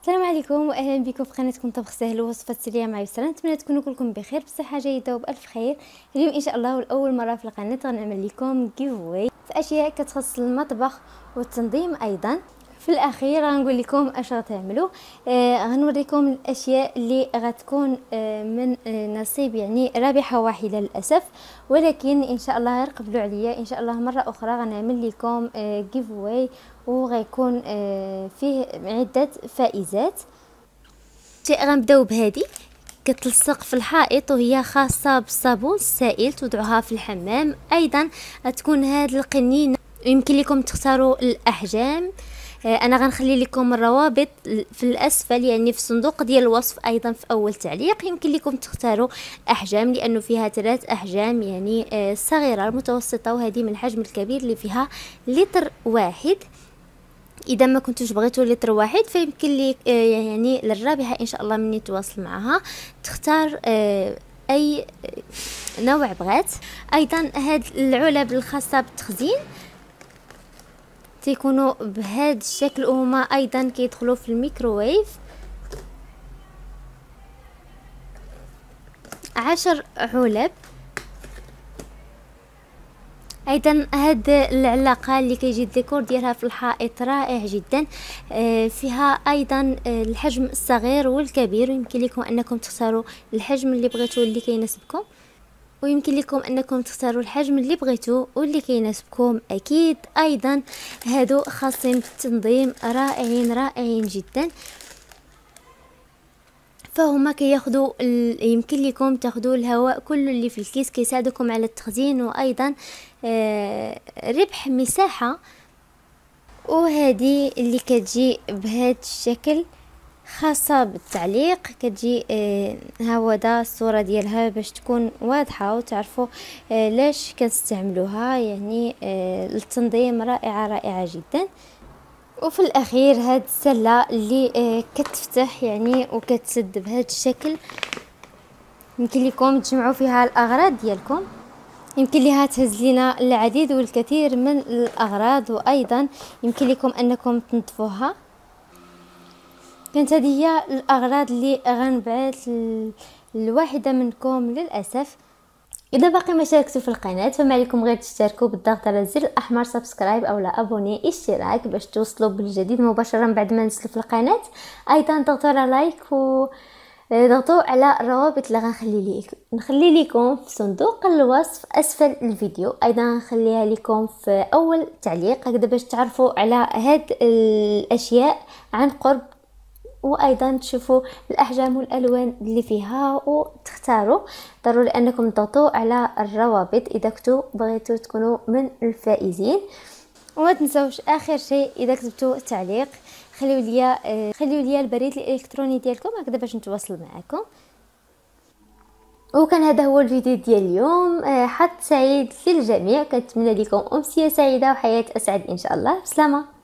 السلام عليكم واهلا بكم في قناتكم طبخ سهل ووصفات سريعه مع يسرا. نتمنى تكونوا كلكم بخير بصحه جيده وبالف خير. اليوم ان شاء الله ولاول مره في القناه غنعمل لكم جيف واي في اشياء كتخص المطبخ والتنظيم. ايضا في الاخير غنقول لكم اش غتعملوا. غنوريكم الاشياء اللي غتكون من نصيب يعني رابحه واحده للاسف، ولكن ان شاء الله غير قبلوا عليا. ان شاء الله مره اخرى غنعمل لكم جيف واي وغيكون فيه عده فائزات. غنبداو بهذه كتلصق في الحائط وهي خاصه بالصابون السائل، توضعوها في الحمام. ايضا تكون هذه القنينه يمكن لكم تختاروا الاحجام. انا غنخلي لكم الروابط في الاسفل يعني في صندوق ديال الوصف، ايضا في اول تعليق. يمكن لكم تختاروا احجام لانه فيها 3 احجام يعني الصغيره المتوسطه وهذه من الحجم الكبير اللي فيها لتر واحد. اذا ما كنتوش بغيتوا لتر واحد فيمكن لك يعني للرابحه ان شاء الله مني تواصل معها تختار اي نوع بغات. ايضا هاد العلب الخاصه بالتخزين تيكونوا بهذا الشكل وهما ايضا كيدخلوا في الميكروويف. 10 علب. ايضا هاد العلاقه اللي كيجي الديكور ديالها في الحائط رائع جدا. فيها ايضا الحجم الصغير والكبير، ويمكن لكم انكم تختاروا الحجم اللي بغيتوا اللي كيناسبكم، ويمكن لكم انكم تختاروا الحجم اللي بغيتوا واللي كيناسبكم اكيد. ايضا هادو خاصين بالتنظيم رائعين جدا، فهما كياخذوا يمكن لكم تاخذوا الهواء كله اللي في الكيس، كيساعدكم على التخزين وايضا ربح مساحه. وهذه اللي كتجي بهذا الشكل خاصه بالتعليق، كتجي هاودا الصوره ديالها باش تكون واضحه وتعرفوا لاش كنستعملوها. يعني التنظيم رائعه جدا. وفي الاخير هاد السله اللي كتفتح يعني وكتسد بهذا الشكل، يمكن لكم تجمعوا فيها الاغراض ديالكم، يمكن لها تهز لنا العديد والكثير من الاغراض، وايضا يمكن لكم انكم تنظفوها. كانت هذه هي الاغراض اللي غنبعث الواحده منكم للاسف. اذا باقي ما شاركتوا في القناه فما عليكم غير تشتركوا بالضغط على الزر الاحمر سبسكرايب او لا ابوني اشتراك باش توصلوا بالجديد مباشره بعد ما ننزل في القناه. ايضا ضغطوا على لايك وضغطوا على الروابط اللي نخلي لكم في صندوق الوصف اسفل الفيديو. ايضا نخليها لكم في اول تعليق هكذا باش تعرفوا على هاد الاشياء عن قرب، وايضا تشوفوا الاحجام والالوان اللي فيها وتختاروا. ضروري انكم تضغطوا على الروابط اذا كنتوا بغيتوا تكونوا من الفائزين. وما تنسوش اخر شيء اذا كتبتوا تعليق خليوا لي البريد الالكتروني ديالكم هكذا باش نتواصل معكم. وكان هذا هو الفيديو ديال اليوم. حظ سعيد للجميع، كنتمنى لكم امسيه سعيده وحياه اسعد ان شاء الله. بسلامه.